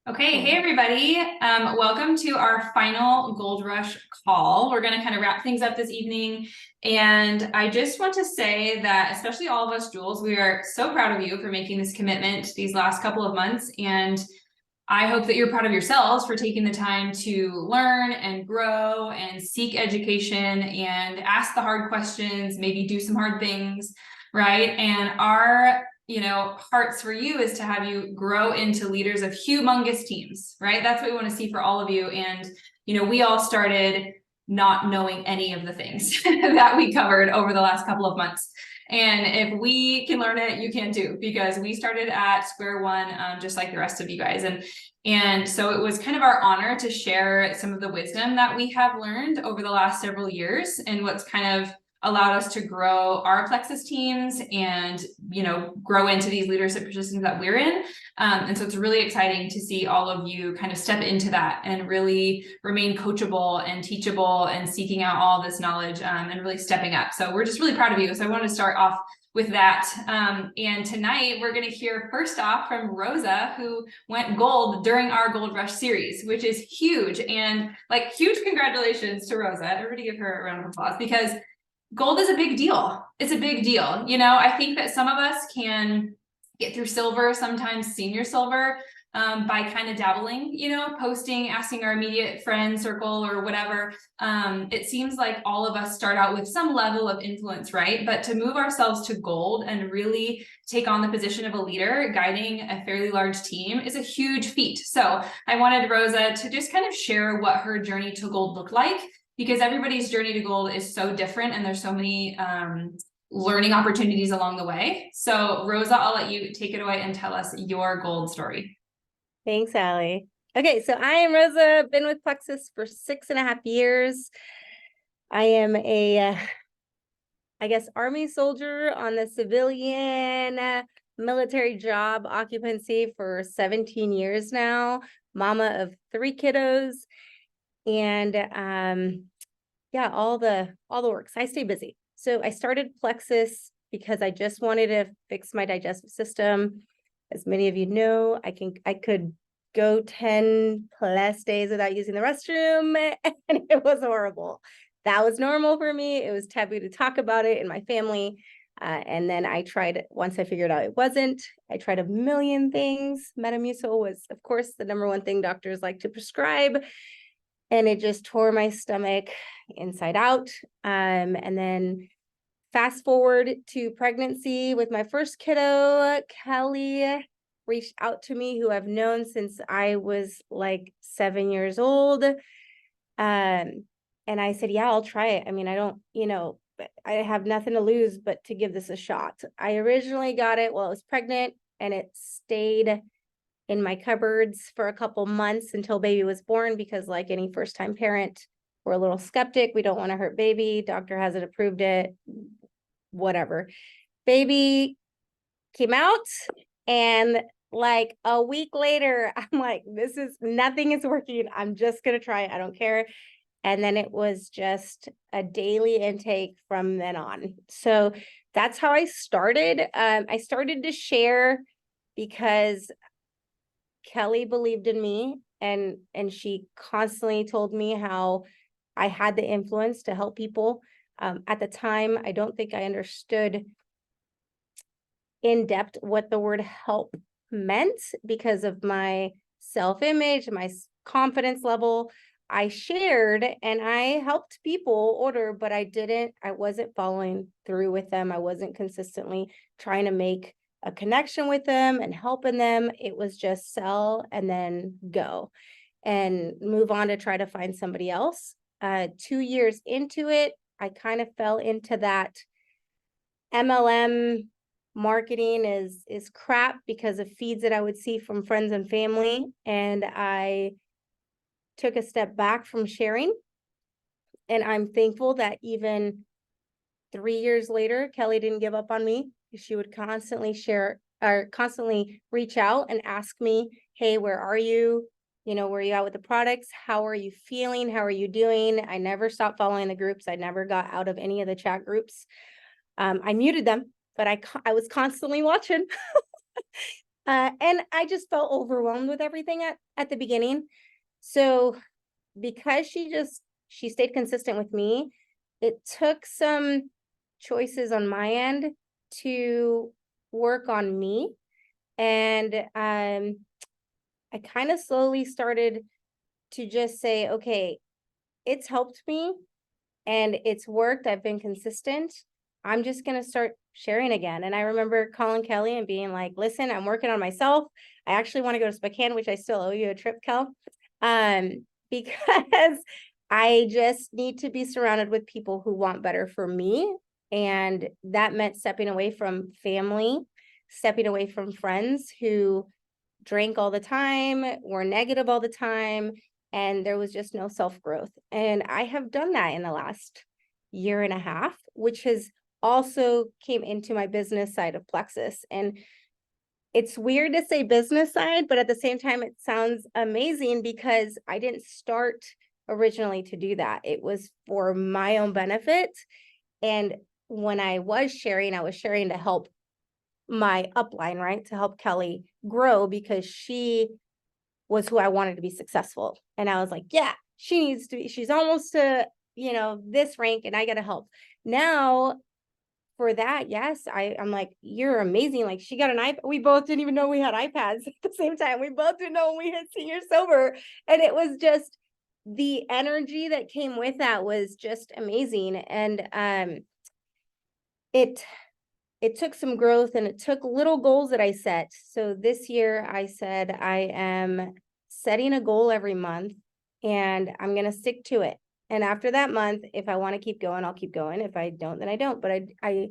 Okay, hey everybody. Welcome to our final Gold Rush call. We're going to kind of wrap things up this evening. And I just want to say that, especially all of us Jules, we are so proud of you for making this commitment these last couple of months. And I hope that you're proud of yourselves for taking the time to learn and grow and seek education and ask the hard questions, maybe do some hard things, right? And our hearts for you is to have you grow into leaders of humongous teams, right? That's what we want to see for all of you. And we all started not knowing any of the things that we covered over the last couple of months. And if we can learn it, you can too, because we started at square one, just like the rest of you guys. And so it was kind of our honor to share some of the wisdom that we have learned over the last several years and what's kind of allowed us to grow our Plexus teams and, grow into these leadership positions that we're in. And so it's really exciting to see all of you kind of step into that and really remain coachable and teachable and seeking out all this knowledge and really stepping up. So we're just really proud of you. So I wanted to start off with that. And tonight we're going to hear first off from Rosa, who went gold during our Gold Rush series, which is huge. And huge congratulations to Rosa. Everybody give her a round of applause because gold is a big deal. It's a big deal. I think that some of us can get through silver, sometimes senior silver, by kind of dabbling, posting, asking our immediate friend circle or whatever. It seems like all of us start out with some level of influence, right? But to move ourselves to gold and really take on the position of a leader, guiding a fairly large team is a huge feat. So I wanted Rosa to just kind of share what her journey to gold looked like, because everybody's journey to gold is so different and there's so many learning opportunities along the way. So Rosa, I'll let you take it away and tell us your gold story. Thanks, Allie. Okay, so I am Rosa, been with Plexus for 6.5 years. I am a, Army soldier on the civilian military job occupancy for 17 years now, mama of 3 kiddos, and yeah, all the works. I stay busy. So I started Plexus because I just wanted to fix my digestive system. As many of you know, I could go 10 plus days without using the restroom, and it was horrible. That was normal for me. It was taboo to talk about it in my family. And then I tried it. Once I figured out it wasn't, I tried a million things. Metamucil was, of course, the number one thing doctors like to prescribe. And it just tore my stomach inside out. And then fast forward to pregnancy with my first kiddo, Kelly reached out to me, who I've known since I was like 7 years old. And I said, yeah, I'll try it. I mean, I have nothing to lose but to give this a shot. I originally got it while I was pregnant, and it stayed in my cupboards for a couple months until baby was born, because like any first-time parent, we're a little skeptic. We don't want to hurt baby. Doctor hasn't approved it, whatever. Baby came out, and like a week later, I'm like, nothing is working. I'm just going to try it. I don't care. And then it was just a daily intake from then on. So that's how I started. I started to share because Kelly believed in me, and she constantly told me how I had the influence to help people. At the time, I don't think I understood in depth what the word help meant because of my self-image, my confidence level. I shared and I helped people order, but I wasn't following through with them. I wasn't consistently trying to make a connection with them and helping them. It was just sell and then go and move on to try to find somebody else. 2 years into it, I kind of fell into that MLM marketing is crap because of feeds that I would see from friends and family. And I took a step back from sharing. And I'm thankful that even 3 years later, Kelly didn't give up on me. She would constantly share or constantly reach out and ask me, hey, where are you? Where are you at with the products? How are you feeling? How are you doing? I never stopped following the groups. I never got out of any of the chat groups. I muted them, but I was constantly watching. And I just felt overwhelmed with everything at the beginning. So because she stayed consistent with me, it took some choices on my end to work on me. And I kind of slowly started to just say, okay, it's helped me and it's worked. I've been consistent. I'm just going to start sharing again. And I remember calling Kelly and being like, listen, I'm working on myself. I actually want to go to Spokane, which I still owe you a trip, Kel. Because I just need to be surrounded with people who want better for me. And that meant stepping away from family, stepping away from friends who drank all the time, were negative all the time, and there was just no self-growth. And I have done that in the last year and a half, which has also came into my business side of Plexus. And it's weird to say business side, but at the same time, it sounds amazing because I didn't start originally to do that. It was for my own benefit. And when I was sharing to help my upline, right? To help Kelly grow because she was who I wanted to be successful. And I was like, yeah, she needs to be, she's almost to, this rank and I got to help. Now for that, yes, I'm like, you're amazing. Like she got an iPad. We both didn't even know we had iPads at the same time. We both didn't know when we hit senior sober. And it was just the energy that came with that was just amazing. And it took some growth and it took little goals that I set. So this year I said I am setting a goal every month and I'm going to stick to it. And after that month, if I want to keep going, I'll keep going. If I don't, then I don't. But I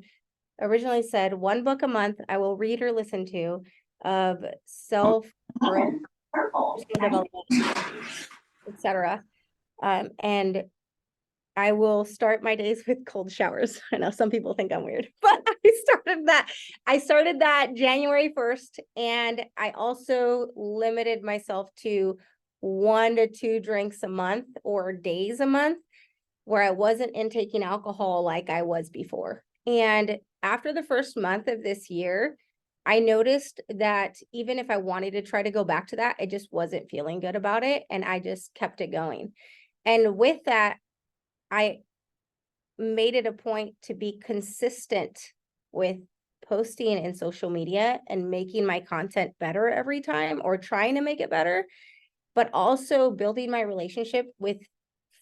originally said 1 book a month I will read or listen to of self-growth, personal development, etc. And I will start my days with cold showers. I know some people think I'm weird, but I started that January 1st. And I also limited myself to 1 to 2 drinks a month or days a month where I wasn't intaking alcohol like I was before. And after the first month of this year, I noticed that even if I wanted to try to go back to that, I just wasn't feeling good about it. And I just kept it going. And with that, I made it a point to be consistent with posting in social media and making my content better every time or trying to make it better, but also building my relationship with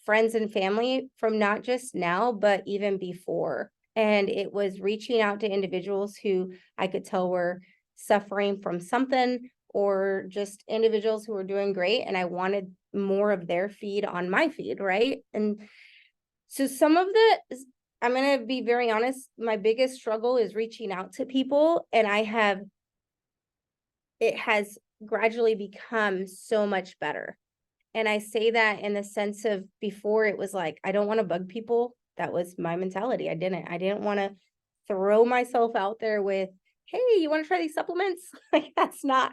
friends and family from not just now, but even before. And it was reaching out to individuals who I could tell were suffering from something or just individuals who were doing great. And I wanted more of their feed on my feed, right? And so I'm going to be very honest, my biggest struggle is reaching out to people, and it has gradually become so much better. And I say that in the sense of before it was like, I don't want to bug people. That was my mentality. I didn't want to throw myself out there with, hey, you want to try these supplements? Like that's not,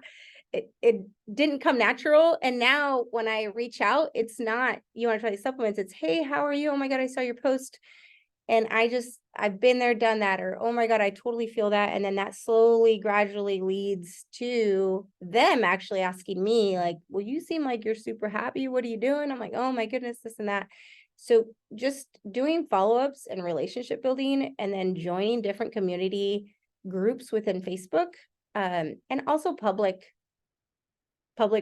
it didn't come natural. And now when I reach out, it's not, you want to try these supplements. It's, hey, how are you? Oh my God, I saw your post. And I've been there, done that, or, oh my God, I totally feel that. And then that slowly, gradually leads to them actually asking me like, well, you seem like you're super happy. What are you doing? I'm like, oh my goodness, this and that. So just doing follow-ups and relationship building and then joining different community groups within Facebook, and also public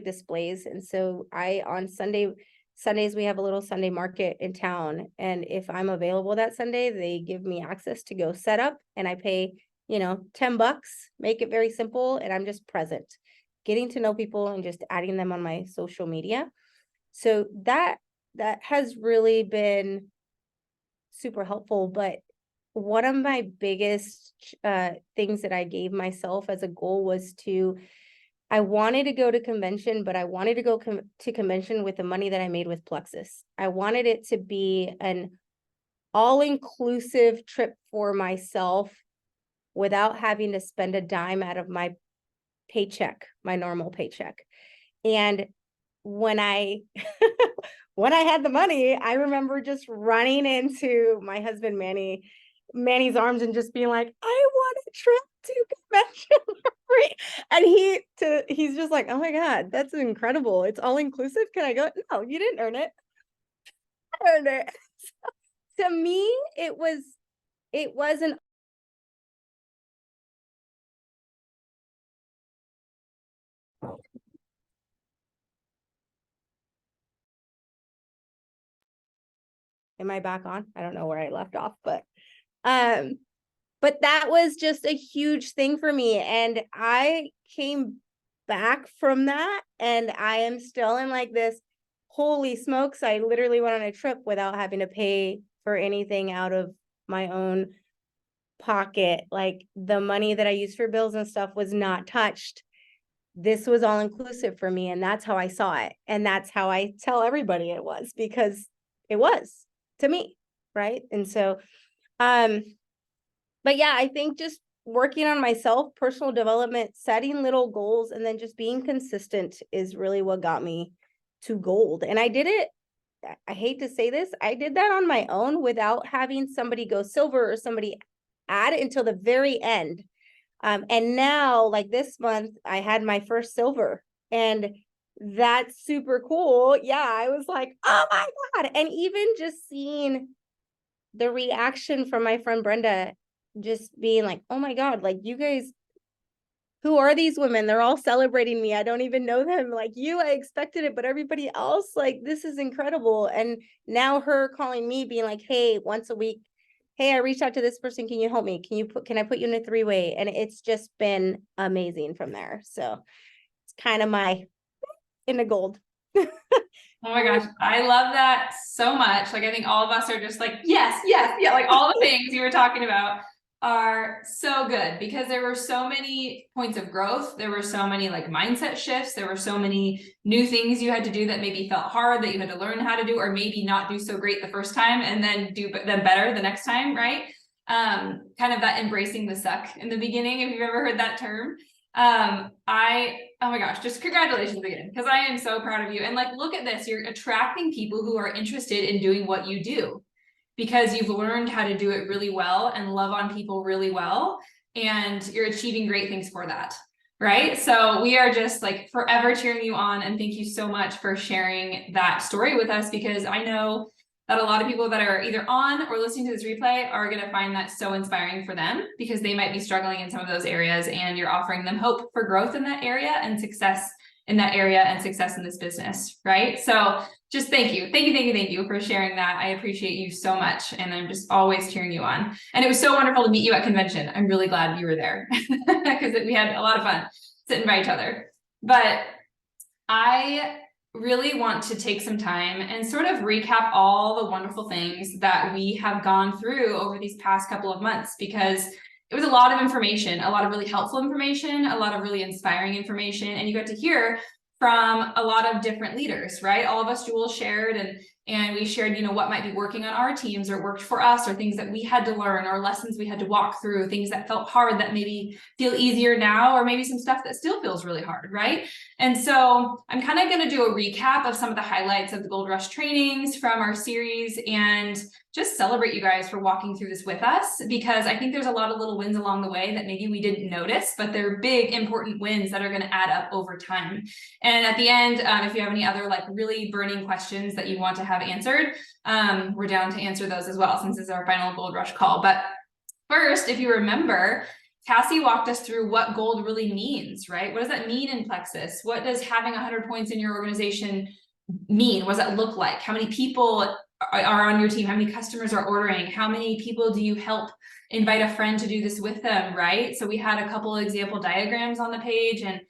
displays. And so on Sundays, we have a little Sunday market in town. And if I'm available that Sunday, they give me access to go set up and I pay, $10, make it very simple. And I'm just present, getting to know people and just adding them on my social media. So that has really been super helpful. But one of my biggest things that I gave myself as a goal was I wanted to go to convention, but I wanted to go to convention with the money that I made with Plexus. I wanted it to be an all-inclusive trip for myself without having to spend a dime out of my paycheck, my normal paycheck. And when I when I had the money, I remember just running into my husband, Manny, Manny's arms and just being like, I want a trip to convention for free. And he's just like, oh my God, that's incredible. It's all inclusive. Can I go? No, you didn't earn it. I earned it. So, to me, it wasn't. Am I back on? I don't know where I left off, but that was just a huge thing for me. And I came back from that, and I am still in like this, holy smokes, I literally went on a trip without having to pay for anything out of my own pocket. Like the money that I used for bills and stuff was not touched. This was all inclusive for me, and that's how I saw it. And that's how I tell everybody it was, because it was to me, right? And so, but yeah, I think just working on myself, personal development, setting little goals, and then just being consistent is really what got me to gold. And I did it, I hate to say this, I did that on my own without having somebody go silver or somebody add it until the very end. And now, like this month, I had my first silver, and that's super cool. Yeah, I was like, oh my God. And even just seeing the reaction from my friend Brenda, just being like, oh my God, like, you guys, who are these women? They're all celebrating me. I don't even know them. Like you, I expected it, but everybody else, like, this is incredible. And now her calling me, being like, hey, once a week, hey, I reached out to this person. Can you help me? Can I put you in a 3-way? And it's just been amazing from there. So it's kind of my in the gold. Oh my gosh, I love that so much. Like, I think all of us are just like, yes, yes, yeah, like all the things you were talking about are so good, because there were so many points of growth. There were so many like mindset shifts. There were so many new things you had to do that maybe felt hard, that you had to learn how to do, or maybe not do so great the first time and then do them better the next time, right? Kind of that embracing the suck in the beginning, if you've ever heard that term. Oh my gosh, just congratulations again, because I am so proud of you. And like, look at this, you're attracting people who are interested in doing what you do, because you've learned how to do it really well and love on people really well, and you're achieving great things for that, right? So we are just like forever cheering you on, and thank you so much for sharing that story with us, because I know that a lot of people that are either on or listening to this replay are going to find that so inspiring for them, because they might be struggling in some of those areas, and you're offering them hope for growth in that area and success in that area and success in this business, right? So just thank you. Thank you, thank you, thank you for sharing that. I appreciate you so much, and I'm just always cheering you on. And it was so wonderful to meet you at convention. I'm really glad you were there, because we had a lot of fun sitting by each other. But I really want to take some time and sort of recap all the wonderful things that we have gone through over these past couple of months, because it was a lot of information, a lot of really helpful information, a lot of really inspiring information, and you got to hear from a lot of different leaders, right? All of us jewels shared, and we shared, you know, what might be working on our teams or worked for us, or things that we had to learn, or lessons we had to walk through, things that felt hard that maybe feel easier now, or maybe some stuff that still feels really hard, right? And so I'm kind of going to do a recap of some of the highlights of the Gold Rush trainings from our series, and just celebrate you guys for walking through this with us, because I think there's a lot of little wins along the way that maybe we didn't notice, but they're big, important wins that are going to add up over time. And at the end, if you have any other like really burning questions that you want to have answered, we're down to answer those as well, since this is our final Gold Rush call. But first, if you remember, Cassie walked us through what gold really means, right? What does that mean in Plexus? What does having 100 points in your organization mean? What does that look like? How many people are on your team? How many customers are ordering? How many people do you help invite a friend to do this with them, right? So we had a couple of example diagrams on the page, and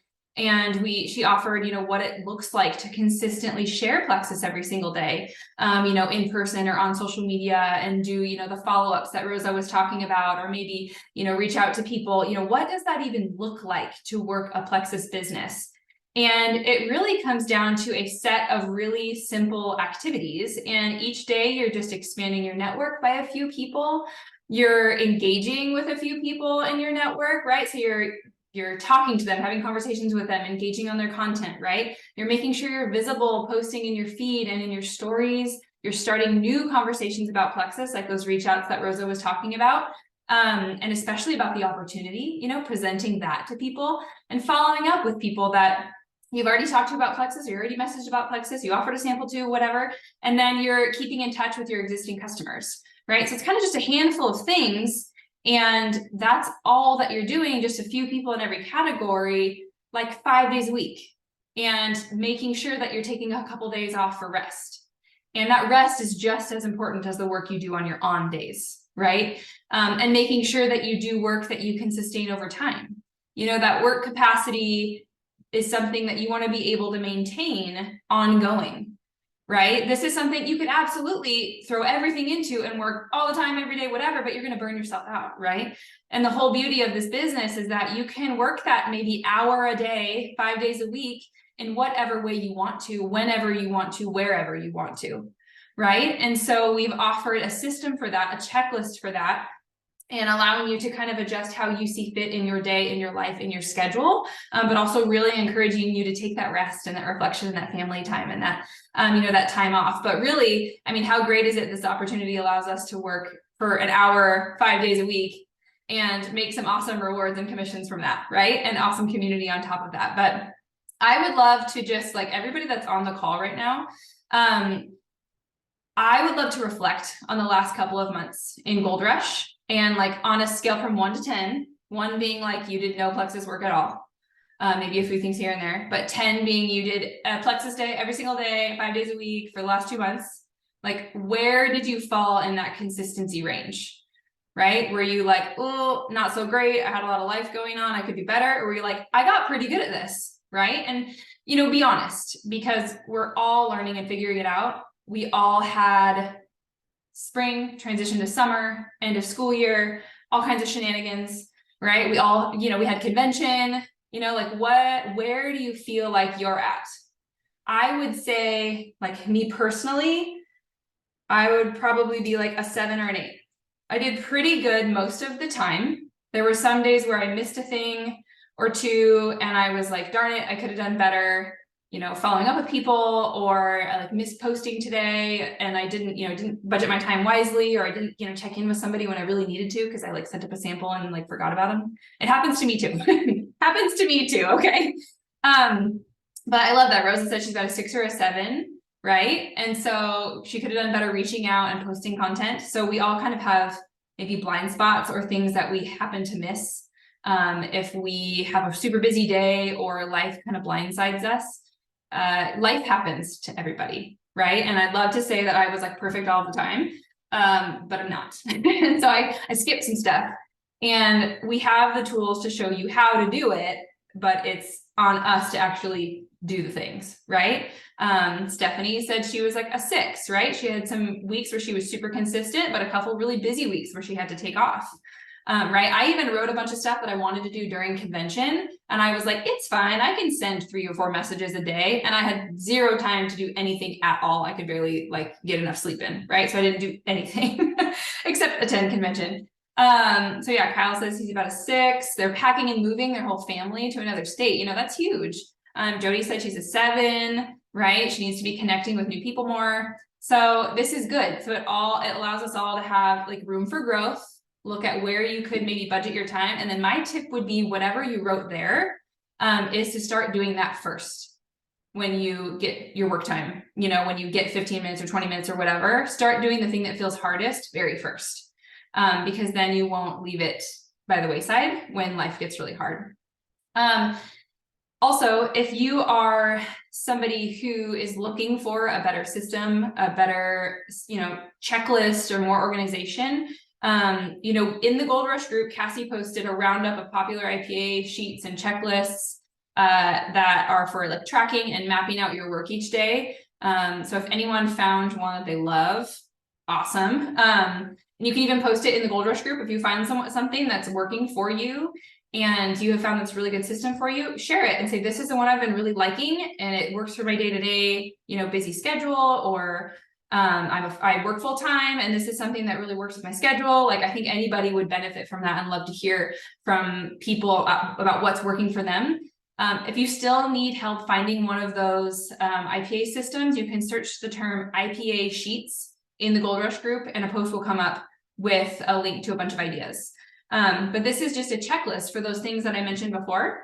she offered, you know, what it looks like to consistently share Plexus every single day, you know, in person or on social media, and do, you know, the follow-ups that Rosa was talking about, or maybe, you know, reach out to people. You know, what does that even look like to work a Plexus business? And it really comes down to a set of really simple activities. And each day you're just expanding your network by a few people. You're engaging with a few people in your network, right? So you're talking to them, having conversations with them, engaging on their content, right? You're making sure you're visible, posting in your feed and in your stories. You're starting new conversations about Plexus, like those reach outs that Rosa was talking about. And especially about the opportunity, you know, presenting that to people and following up with people that you've already talked to about Plexus, or you already messaged about Plexus, you offered a sample to, whatever, and then you're keeping in touch with your existing customers, right? So it's kind of just a handful of things, and that's all that you're doing, just a few people in every category, like 5 days a week, and making sure that you're taking a couple days off for rest. And that rest is just as important as the work you do on your on days, right? And making sure that you do work that you can sustain over time. You know, that work capacity is something that you want to be able to maintain ongoing, right? This is something you could absolutely throw everything into and work all the time, every day, whatever, but you're going to burn yourself out, right? And the whole beauty of this business is that you can work that maybe hour a day, 5 days a week, in whatever way you want to, whenever you want to, wherever you want to, right? And so we've offered a system for that, a checklist for that, and allowing you to kind of adjust how you see fit in your day, in your life, in your schedule, but also really encouraging you to take that rest and that reflection and that family time and that, you know, that time off. But really, I mean, how great is it this opportunity allows us to work for an hour, 5 days a week, and make some awesome rewards and commissions from that, right? And awesome community on top of that. But I would love to just, like, everybody that's on the call right now, I would love to reflect on the last couple of months in Gold Rush, and like on a scale from 1 to 10, 1 being like you did no Plexus work at all, maybe a few things here and there, but 10 being you did a Plexus day every single day, 5 days a week for the last 2 months. Like, where did you fall in that consistency range, right? Were you like, oh, not so great, I had a lot of life going on, I could do better? Or were you like, I got pretty good at this, right? And, you know, be honest, because we're all learning and figuring it out. We all had spring, transition to summer, end of school year, all kinds of shenanigans, right? We all, you know, we had convention, you know, like where do you feel like you're at? I would say, like, me personally, I would probably be like a 7 or an 8. I did pretty good most of the time. There were some days where I missed a thing or two and I was like, darn it, I could have done better, you know, following up with people, or I like missed posting today and I didn't budget my time wisely, or I didn't, you know, check in with somebody when I really needed to because I like sent up a sample and like forgot about them. It happens to me too. Happens to me too. Okay. But I love that Rosa said she's got a 6 or a 7, right? And so she could have done better reaching out and posting content. So we all kind of have maybe blind spots or things that we happen to miss if we have a super busy day or life kind of blindsides us. Life happens to everybody, right? And I'd love to say that I was like perfect all the time, but I'm not. And so I skipped some stuff, and we have the tools to show you how to do it, but it's on us to actually do the things, right? Stephanie said she was like a 6, right? She had some weeks where she was super consistent, but a couple really busy weeks where she had to take off. Right. I even wrote a bunch of stuff that I wanted to do during convention, and I was like, it's fine, I can send 3 or 4 messages a day. And I had 0 time to do anything at all. I could barely like get enough sleep in. Right. So I didn't do anything except attend convention. So yeah, Kyle says he's about a 6. They're packing and moving their whole family to another state. You know, that's huge. Jody said she's a 7, right? She needs to be connecting with new people more. So this is good. So it allows us all to have like room for growth. Look at where you could maybe budget your time. And then my tip would be whatever you wrote there, is to start doing that first. When you get your work time, you know, when you get 15 minutes or 20 minutes or whatever, start doing the thing that feels hardest very first, because then you won't leave it by the wayside when life gets really hard. Also, if you are somebody who is looking for a better system, a better, you know, checklist or more organization, you know, in the Gold Rush group, Cassie posted a roundup of popular IPA sheets and checklists that are for like tracking and mapping out your work each day. So if anyone found one that they love, awesome. And you can even post it in the Gold Rush group if you find something that's working for you and you have found this really good system for you, share it and say, this is the one I've been really liking and it works for my day-to-day, you know, busy schedule, or I work full time and this is something that really works with my schedule. Like, I think anybody would benefit from that and love to hear from people about what's working for them. If you still need help finding one of those IPA systems, you can search the term IPA sheets in the Gold Rush group, and a post will come up with a link to a bunch of ideas. But this is just a checklist for those things that I mentioned before,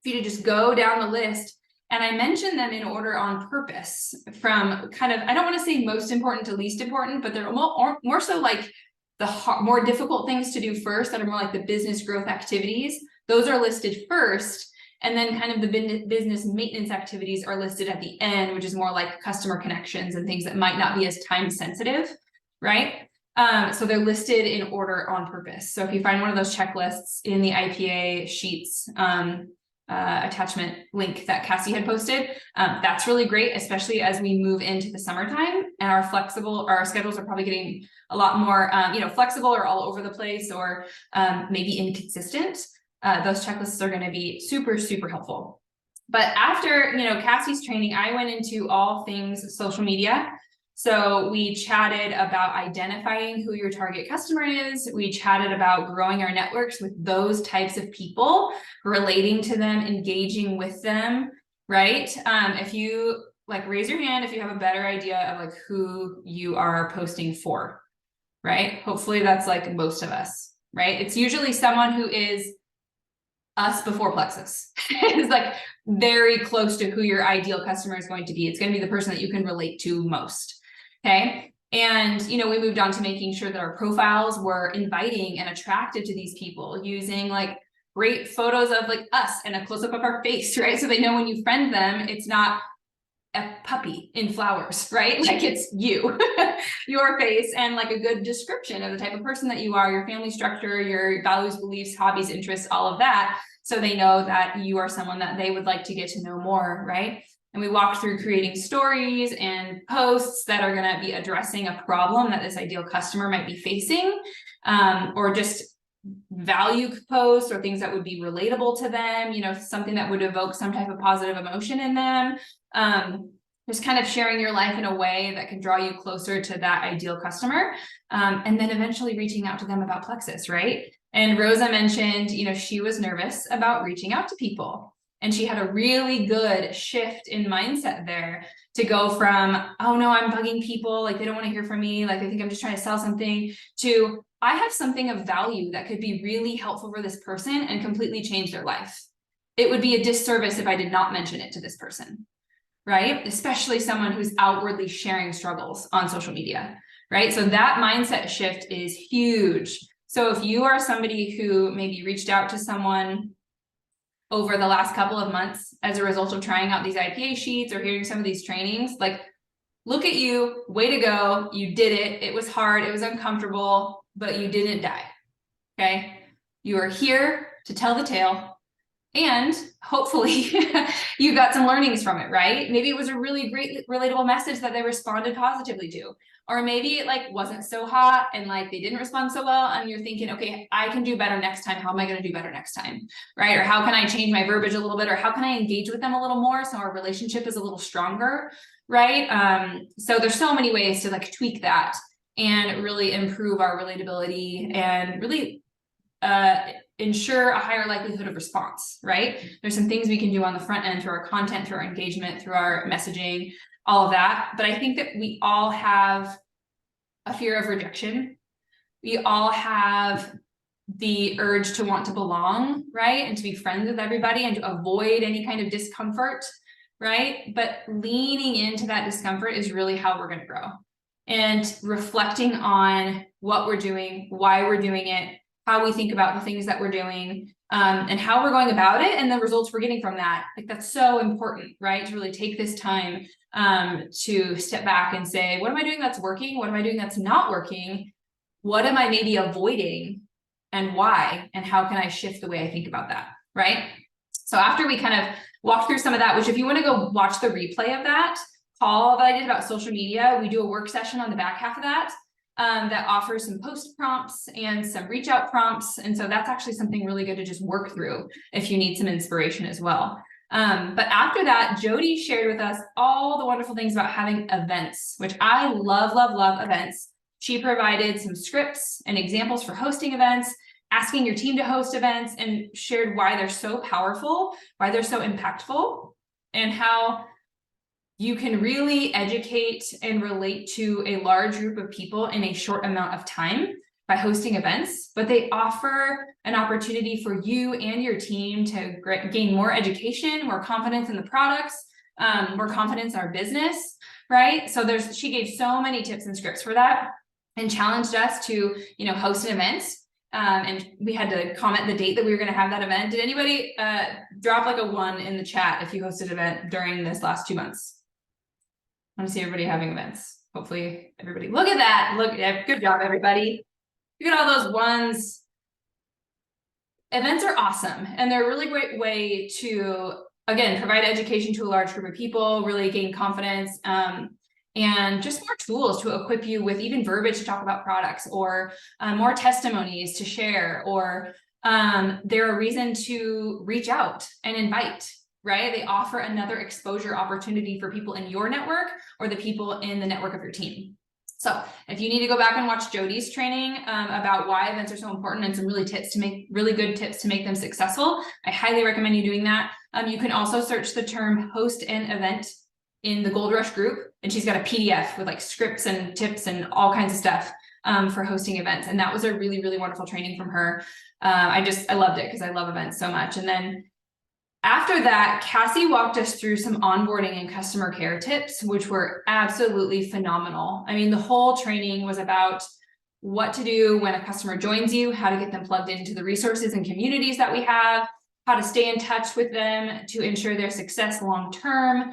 for you to just go down the list. And I mentioned them in order on purpose, from kind of, I don't want to say most important to least important, but they're more so like the more difficult things to do first, that are more like the business growth activities. Those are listed first. And then kind of the business maintenance activities are listed at the end, which is more like customer connections and things that might not be as time sensitive, right? So they're listed in order on purpose. So if you find one of those checklists in the IPA sheets attachment link that Cassie had posted, that's really great, especially as we move into the summertime and our schedules are probably getting a lot more, flexible or all over the place, or maybe inconsistent. Those checklists are going to be super, super helpful. But after, Cassie's training, I went into all things social media. So we chatted about identifying who your target customer is. We chatted about growing our networks with those types of people, relating to them, engaging with them, right? If you raise your hand if you have a better idea of who you are posting for, right? Hopefully that's most of us, right? It's usually someone who is us before Plexus. It's very close to who your ideal customer is going to be. It's going to be the person that you can relate to most. Okay. And, we moved on to making sure that our profiles were inviting and attractive to these people, using great photos of us and a close up of our face, right? So they know when you friend them, it's not a puppy in flowers, right? It's you, your face, and a good description of the type of person that you are, your family structure, your values, beliefs, hobbies, interests, all of that. So they know that you are someone that they would like to get to know more, right? And we walked through creating stories and posts that are going to be addressing a problem that this ideal customer might be facing, or just value posts or things that would be relatable to them, something that would evoke some type of positive emotion in them. Just kind of sharing your life in a way that can draw you closer to that ideal customer. And then eventually reaching out to them about Plexus, right? And Rosa mentioned, she was nervous about reaching out to people. And she had a really good shift in mindset there, to go from, oh no, I'm bugging people, they don't want to hear from me, they think I'm just trying to sell something, to I have something of value that could be really helpful for this person and completely change their life. It would be a disservice if I did not mention it to this person, right? Especially someone who's outwardly sharing struggles on social media, right? So that mindset shift is huge. So if you are somebody who maybe reached out to someone over the last couple of months as a result of trying out these IPA sheets or hearing some of these trainings, look at you, way to go. You did it. It was hard. It was uncomfortable, but you didn't die. Okay. You are here to tell the tale, and hopefully you got some learnings from it, right? Maybe it was a really great relatable message that they responded positively to, or maybe it wasn't so hot and they didn't respond so well, and you're thinking, okay, I can do better next time. How am I going to do better next time? Right? Or how can I change my verbiage a little bit, or how can I engage with them a little more so our relationship is a little stronger, right? So there's so many ways to tweak that and really improve our relatability and really ensure a higher likelihood of response, right? There's some things we can do on the front end through our content, through our engagement, through our messaging, all of that. But I think that we all have a fear of rejection. We all have the urge to want to belong, right? And to be friends with everybody and to avoid any kind of discomfort, right? But leaning into that discomfort is really how we're going to grow. And reflecting on what we're doing, why we're doing it, how we think about the things that we're doing, and how we're going about it, and the results we're getting from that. That's so important, right? To really take this time to step back and say, what am I doing that's working? What am I doing that's not working? What am I maybe avoiding, and why? And how can I shift the way I think about that, right? So after we kind of walk through some of that, which if you want to go watch the replay of that call that I did about social media, we do a work session on the back half of that. That offers some post prompts and some reach out prompts. And so that's actually something really good to just work through if you need some inspiration as well. But after that, Jody shared with us all the wonderful things about having events, which I love, love, love events. She provided some scripts and examples for hosting events. asking your team to host events, and shared why they're so powerful, why they're so impactful, and how you can really educate and relate to a large group of people in a short amount of time by hosting events, but they offer an opportunity for you and your team to gain more education, more confidence in the products, more confidence in our business, right? So she gave so many tips and scripts for that, and challenged us to, host an event. And we had to comment the date that we were going to have that event. Did anybody drop like a 1 in the chat if you hosted an event during this last 2 months? I want to see everybody having events. Hopefully everybody, look at that. Good job, everybody. Look at all those ones. Events are awesome. And they're a really great way to, again, provide education to a large group of people, really gain confidence, and just more tools to equip you with even verbiage to talk about products, or more testimonies to share, or they're a reason to reach out and invite. Right? They offer another exposure opportunity for people in your network or the people in the network of your team. So if you need to go back and watch Jody's training about why events are so important, and some really good tips to make them successful, I highly recommend you doing that. You can also search the term host an event in the Gold Rush group, and she's got a PDF with like scripts and tips and all kinds of stuff for hosting events. And that was a really, really wonderful training from her. I loved it because I love events so much. And then after that, Cassie walked us through some onboarding and customer care tips, which were absolutely phenomenal. I mean, the whole training was about what to do when a customer joins you, how to get them plugged into the resources and communities that we have, how to stay in touch with them to ensure their success long-term,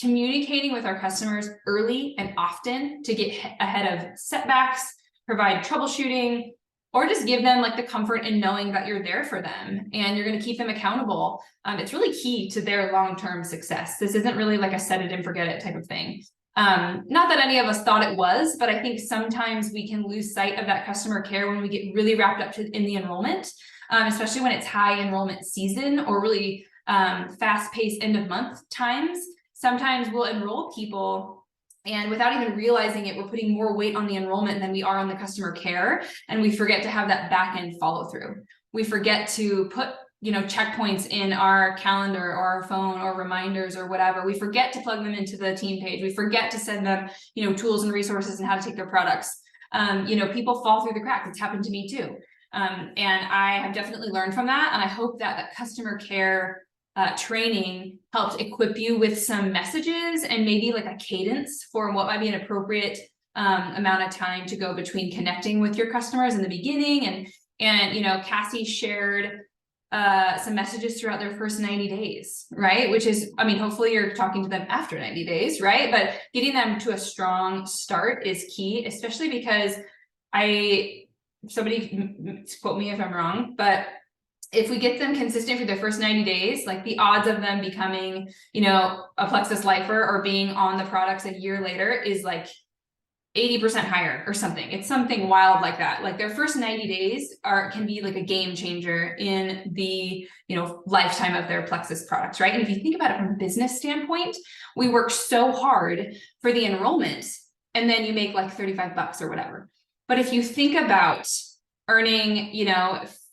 communicating with our customers early and often to get ahead of setbacks, provide troubleshooting, or just give them like the comfort in knowing that you're there for them and you're going to keep them accountable. It's really key to their long-term success. This isn't really like a set it and forget it type of thing. Not that any of us thought it was, but I think sometimes we can lose sight of that customer care when we get really wrapped up in the enrollment, especially when it's high enrollment season or really fast-paced end of month times. Sometimes we'll enroll people, and without even realizing it, we're putting more weight on the enrollment than we are on the customer care. And we forget to have that back end follow through. We forget to put, checkpoints in our calendar or our phone or reminders or whatever. We forget to plug them into the team page. We forget to send them, tools and resources and how to take their products. People fall through the cracks. It's happened to me too. And I have definitely learned from that. And I hope that customer care training helped equip you with some messages and maybe like a cadence for what might be an appropriate amount of time to go between connecting with your customers in the beginning. And Cassie shared some messages throughout their first 90 days, right? Which is, hopefully you're talking to them after 90 days, right? But getting them to a strong start is key, especially because somebody quote me if I'm wrong, but if we get them consistent for their first 90 days, like the odds of them becoming, a Plexus lifer or being on the products a year later is like 80% higher or something. It's something wild like that. Like their first 90 days can be like a game changer in the, lifetime of their Plexus products, right? And if you think about it from a business standpoint, we work so hard for the enrollment and then you make like $35 or whatever. But if you think about earning,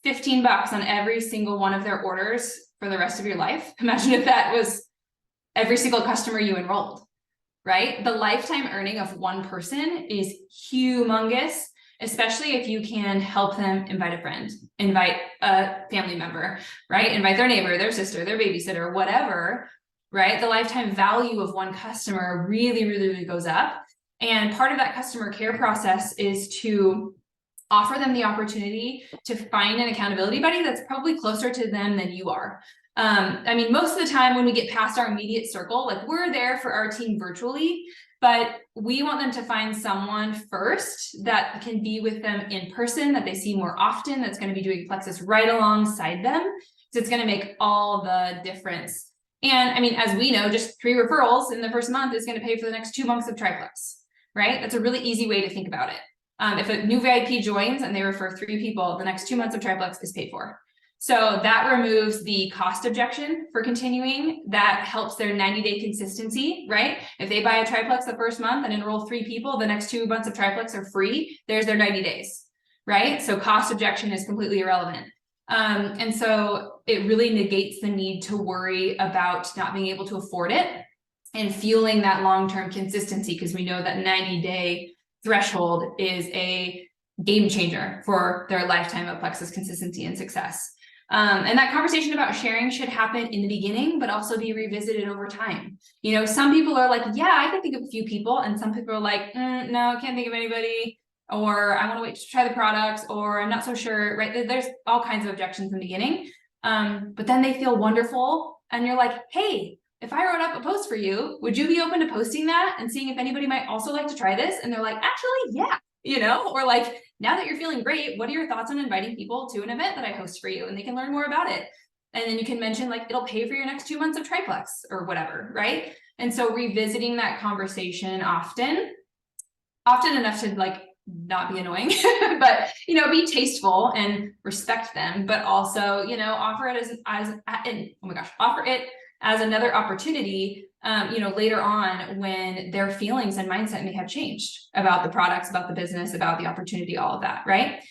$15 on every single one of their orders for the rest of your life. Imagine if that was every single customer you enrolled, right? The lifetime earning of one person is humongous, especially if you can help them invite a friend, invite a family member, right? Invite their neighbor, their sister, their babysitter, whatever, right? The lifetime value of one customer really, really, really goes up. And part of that customer care process is to offer them the opportunity to find an accountability buddy that's probably closer to them than you are. Most of the time when we get past our immediate circle, like we're there for our team virtually, but we want them to find someone first that can be with them in person, that they see more often, that's going to be doing Plexus right alongside them. So it's going to make all the difference. And as we know, just 3 referrals in the first month is going to pay for the next 2 months of Triplex, right? That's a really easy way to think about it. If a new VIP joins and they refer 3 people, the next 2 months of Triplex is paid for. So that removes the cost objection for continuing. That helps their 90-day consistency, right? If they buy a Triplex the first month and enroll 3 people, the next 2 months of Triplex are free. There's their 90 days, right? So cost objection is completely irrelevant. And so it really negates the need to worry about not being able to afford it and fueling that long-term consistency, because we know that 90-day threshold is a game changer for their lifetime of Plexus consistency and success. And that conversation about sharing should happen in the beginning, but also be revisited over time. You know, some people are like, yeah, I can think of a few people. And some people are like, no, I can't think of anybody. Or I want to wait to try the products, or I'm not so sure, right? There's all kinds of objections in the beginning. But then they feel wonderful. And you're like, hey, if I wrote up a post for you, would you be open to posting that and seeing if anybody might also like to try this? And they're like, actually, yeah, you know, or like, now that you're feeling great, what are your thoughts on inviting people to an event that I host for you, and they can learn more about it? And then you can mention like, it'll pay for your next 2 months of Triplex or whatever, right? And so revisiting that conversation often enough to like not be annoying, but, you know, be tasteful and respect them, but also, you know, offer it offer it as another opportunity, you know, later on when their feelings and mindset may have changed about the products, about the business, about the opportunity, all of that, right?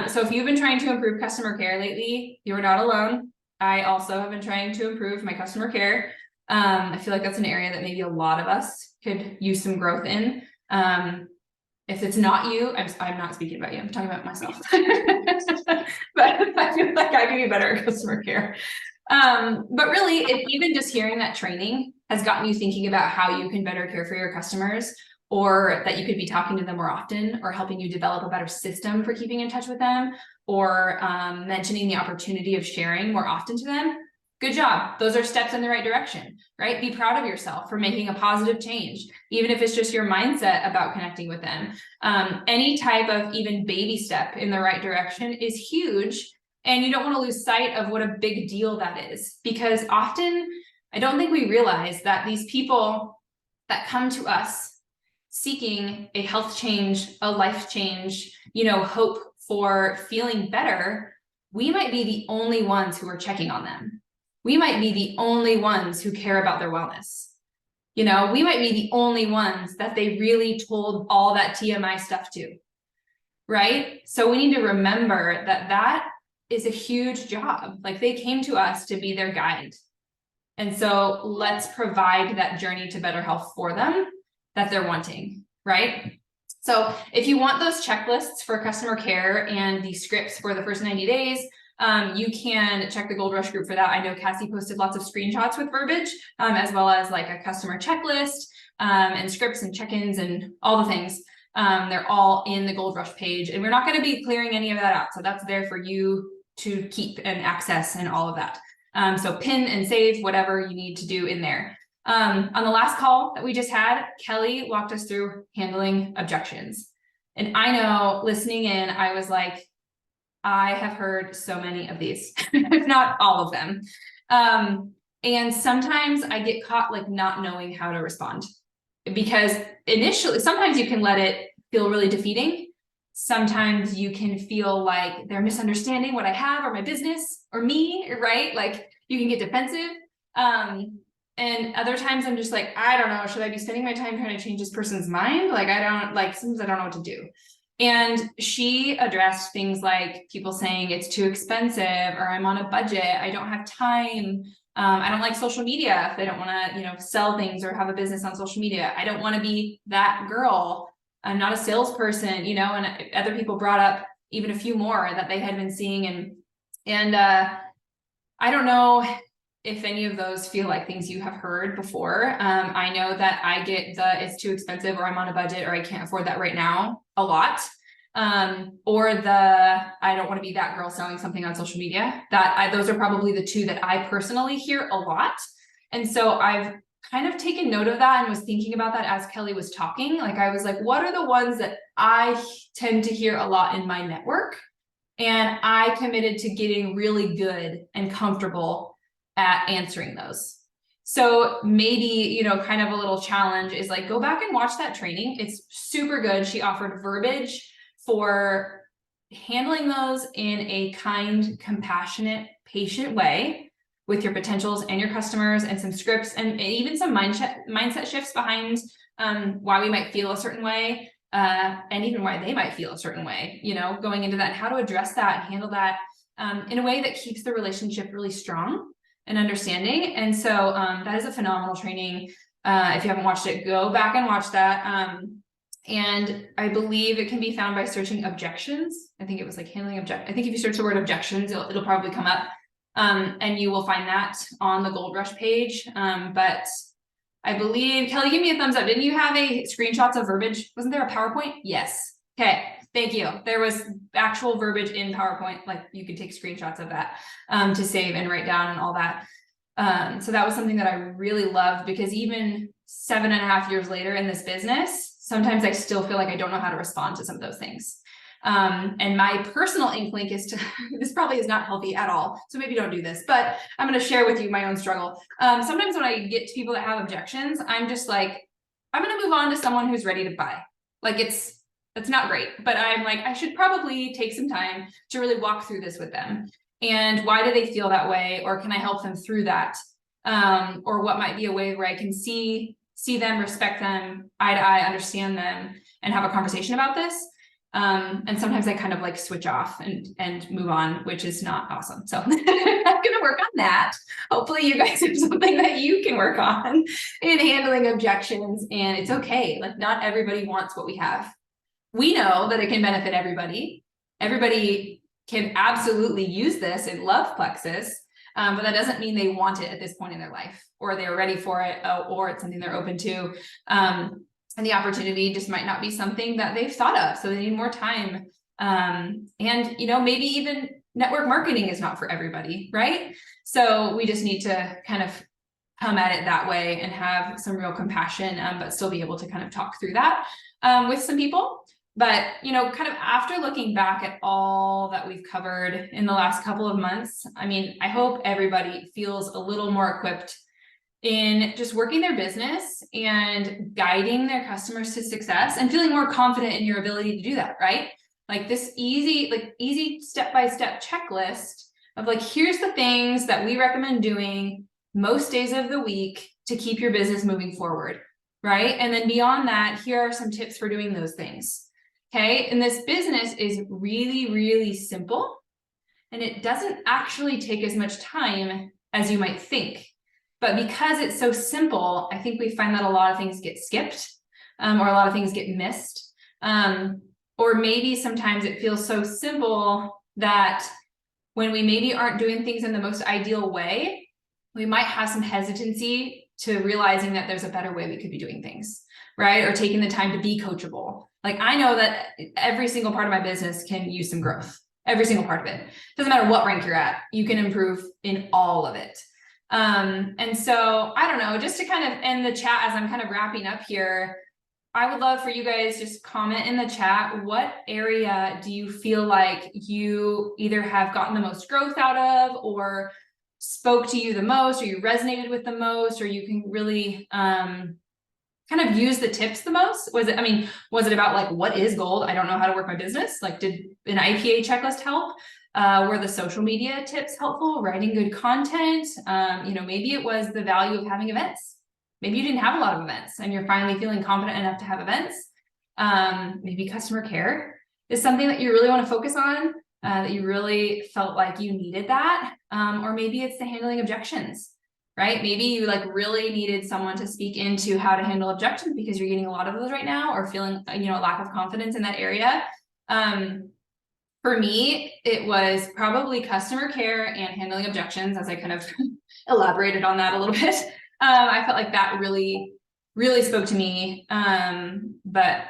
So if you've been trying to improve customer care lately, you're not alone. I also have been trying to improve my customer care. I feel like that's an area that maybe a lot of us could use some growth in. If it's not you, I'm not speaking about you, I'm talking about myself. But I feel like I can be better at customer care. But really, if even just hearing that training has gotten you thinking about how you can better care for your customers, or that you could be talking to them more often, or helping you develop a better system for keeping in touch with them, or mentioning the opportunity of sharing more often to them, good job. Those are steps in the right direction, right? Be proud of yourself for making a positive change, even if it's just your mindset about connecting with them. Any type of even baby step in the right direction is huge. And you don't want to lose sight of what a big deal that is, because often I don't think we realize that these people that come to us seeking a health change, a life change, you know, hope for feeling better, we might be the only ones who are checking on them. We might be the only ones who care about their wellness. You know, we might be the only ones that they really told all that TMI stuff to, right? So we need to remember that that is a huge job. Like, they came to us to be their guide. And so let's provide that journey to better health for them that they're wanting, right? So if you want those checklists for customer care and the scripts for the first 90 days, you can check the Gold Rush group for that. I know Cassie posted lots of screenshots with verbiage, as well as like a customer checklist, and scripts and check-ins and all the things. They're all in the Gold Rush page, and we're not going to be clearing any of that out. So that's there for you to keep and access and all of that. So pin and save whatever you need to do in there. On the last call that we just had, Kelly walked us through handling objections. And I know, listening in, I was like, I have heard so many of these, if not all of them. And sometimes I get caught like not knowing how to respond, because initially, sometimes you can let it feel really defeating. Sometimes you can feel like they're misunderstanding what I have or my business or me, right? Like, you can get defensive. And other times I'm just like, I don't know, should I be spending my time trying to change this person's mind? Like, sometimes I don't know what to do. And she addressed things like people saying it's too expensive, or I'm on a budget, I don't have time. I don't like social media if they don't want to, you know, sell things or have a business on social media. I don't want to be that girl. I'm not a salesperson, you know. And other people brought up even a few more that they had been seeing. And I don't know if any of those feel like things you have heard before. I know that I get the it's too expensive, or I'm on a budget, or I can't afford that right now a lot. Or the I don't want to be that girl selling something on social media. Those are probably the two that I personally hear a lot. And so I've kind of taken note of that and was thinking about that as Kelly was talking. Like, I was like, what are the ones that I tend to hear a lot in my network? And I committed to getting really good and comfortable at answering those. So maybe, you know, kind of a little challenge is like, go back and watch that training. It's super good. She offered verbiage for handling those in a kind, compassionate, patient way with your potentials and your customers, and some scripts and even some mindset shifts behind why we might feel a certain way. and even why they might feel a certain way, you know, going into that, and how to address that and handle that in a way that keeps the relationship really strong and understanding. And so that is a phenomenal training. If you haven't watched it, go back and watch that. And I believe it can be found by searching objections. I think it was like handling I think if you search the word objections, it'll probably come up. And you will find that on the Gold Rush page. But I believe, Kelly, give me a thumbs up. Didn't you have screenshots of verbiage? Wasn't there a PowerPoint? Yes. Okay. Thank you. There was actual verbiage in PowerPoint. Like you could take screenshots of that to save and write down and all that. So that was something that I really loved, because even 7.5 years later in this business, sometimes I still feel like I don't know how to respond to some of those things. And my personal inkling is to, this probably is not healthy at all, so maybe don't do this, but I'm going to share with you my own struggle. Sometimes when I get to people that have objections, I'm just like, I'm going to move on to someone who's ready to buy. Like it's not great, but I'm like, I should probably take some time to really walk through this with them. And why do they feel that way? Or can I help them through that? Or what might be a way where I can see them, respect them, eye to eye, understand them, and have a conversation about this. And sometimes I kind of like switch off and move on, which is not awesome. So I'm gonna work on that. Hopefully you guys have something that you can work on in handling objections. And it's okay. Like not everybody wants what we have. We know that it can benefit everybody. Everybody can absolutely use this and love Plexus. But that doesn't mean they want it at this point in their life, or they're ready for it, or it's something they're open to. And the opportunity just might not be something that they've thought of. So they need more time. And, you know, maybe even network marketing is not for everybody, right? So we just need to kind of come at it that way and have some real compassion, but still be able to kind of talk through that with some people. But, you know, kind of after looking back at all that we've covered in the last couple of months, I mean, I hope everybody feels a little more equipped in just working their business and guiding their customers to success and feeling more confident in your ability to do that, right? Like this easy step-by-step checklist of like, here's the things that we recommend doing most days of the week to keep your business moving forward, right? And then beyond that, here are some tips for doing those things. Okay, and this business is really, really simple, and it doesn't actually take as much time as you might think. But because it's so simple, I think we find that a lot of things get skipped, or a lot of things get missed. Or maybe sometimes it feels so simple that when we maybe aren't doing things in the most ideal way, we might have some hesitancy to realizing that there's a better way we could be doing things, right? Or taking the time to be coachable. Like I know that every single part of my business can use some growth. Every single part of it. Doesn't matter what rank you're at, you can improve in all of it. And so I don't know, just to kind of end the chat as I'm kind of wrapping up here, I would love for you guys just comment in the chat, what area do you feel like you either have gotten the most growth out of, or spoke to you the most, or you resonated with the most, or you can really kind of use the tips the most? Was it about like, what is gold? I don't know how to work my business. Like, did an IPA checklist help? Were the social media tips helpful? Writing good content? You know, maybe it was the value of having events. Maybe you didn't have a lot of events and you're finally feeling confident enough to have events. Maybe customer care is something that you really want to focus on, that you really felt like you needed that. Or maybe it's the handling objections, right? Maybe you like really needed someone to speak into how to handle objections because you're getting a lot of those right now, or feeling, you know, a lack of confidence in that area. For me, it was probably customer care and handling objections, as I kind of elaborated on that a little bit. I felt like that really, really spoke to me. But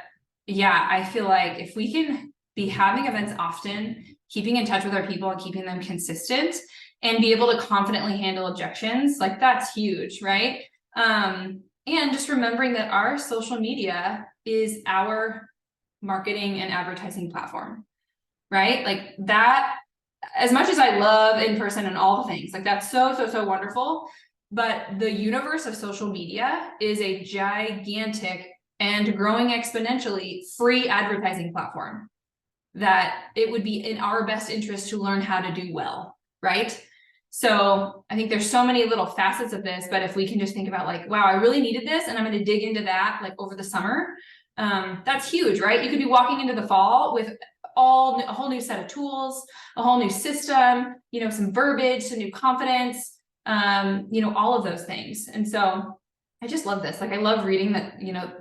yeah, I feel like if we can be having events often, keeping in touch with our people and keeping them consistent, and be able to confidently handle objections, like that's huge, right? And just remembering that our social media is our marketing and advertising platform, right? Like that, as much as I love in person and all the things, like that's so wonderful. But the universe of social media is a gigantic and growing exponentially free advertising platform that it would be in our best interest to learn how to do well, right? So I think there's so many little facets of this, but if we can just think about like, wow, I really needed this and I'm going to dig into that like over the summer, that's huge, right? You could be walking into the fall with a whole new set of tools, a whole new system, you know, some verbiage, some new confidence, you know, all of those things. And so I just love this. Like, I love reading that, you know,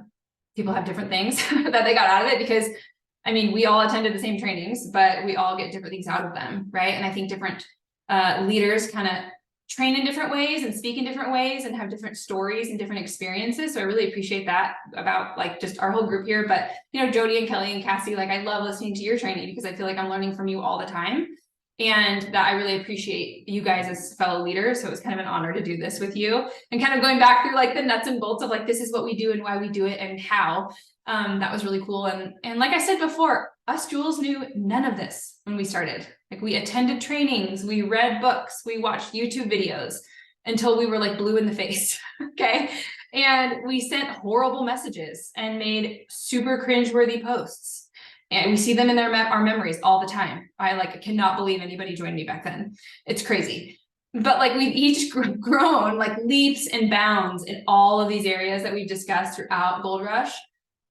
people have different things that they got out of it, because I mean, we all attended the same trainings, but we all get different things out of them, right? And I think different leaders kind of train in different ways and speak in different ways and have different stories and different experiences. So I really appreciate that about like just our whole group here. But, you know, Jody and Kelly and Cassie, like, I love listening to your training because I feel like I'm learning from you all the time. And that I really appreciate you guys as fellow leaders. So it was kind of an honor to do this with you, and kind of going back through like the nuts and bolts of like, this is what we do and why we do it and how. That was really cool. And like I said before, us Jules knew none of this when we started. Like, we attended trainings, we read books, we watched YouTube videos until we were like blue in the face. Okay. And we sent horrible messages and made super cringeworthy posts. And we see them in our memories all the time. I like cannot believe anybody joined me back then. It's crazy. But like, we've each grown like leaps and bounds in all of these areas that we've discussed throughout Gold Rush.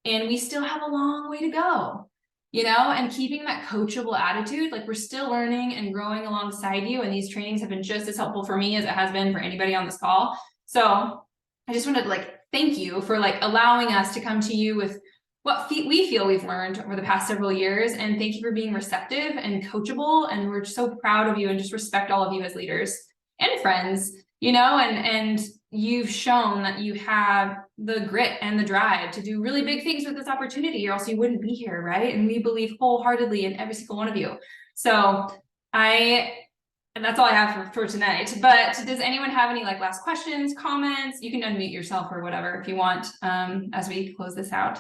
And we still have a long way to go, you know, and keeping that coachable attitude, like, we're still learning and growing alongside you. And these trainings have been just as helpful for me as it has been for anybody on this call. So I just wanted to like, thank you for like allowing us to come to you with what we feel we've learned over the past several years. And thank you for being receptive and coachable. And we're so proud of you and just respect all of you as leaders and friends, you know, and you've shown that you have the grit and the drive to do really big things with this opportunity, or else you wouldn't be here, right? And we believe wholeheartedly in every single one of you. So and that's all I have for tonight. But does anyone have any like last questions, comments? You can unmute yourself or whatever if you want, as we close this out.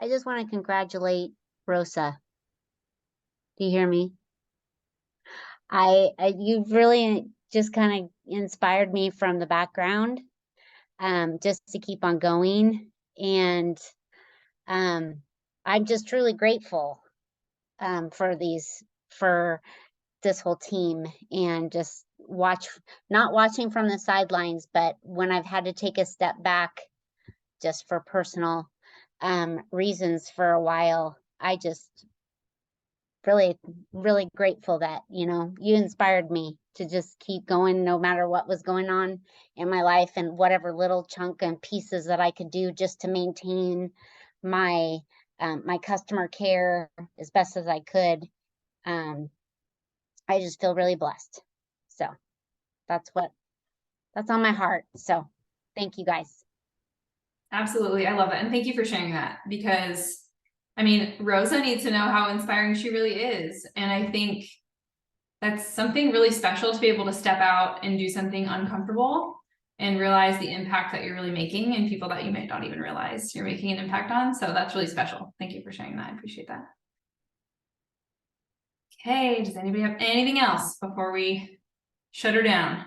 I just want to congratulate Rosa. Do you hear me? You've really just kind of inspired me from the background, just to keep on going. And I'm just truly grateful for this whole team, and just not watching from the sidelines, but when I've had to take a step back just for personal reasons for a while, I just really, really grateful that, you know, you inspired me to just keep going no matter what was going on in my life, and whatever little chunk and pieces that I could do just to maintain my my customer care as best as I could. I just feel really blessed. So that's on my heart. So thank you guys. Absolutely. I love it. And thank you for sharing that, because I mean, Rosa needs to know how inspiring she really is. And I think that's something really special, to be able to step out and do something uncomfortable and realize the impact that you're really making in people that you might not even realize you're making an impact on. So that's really special. Thank you for sharing that. I appreciate that. Okay, does anybody have anything else before we shut her down?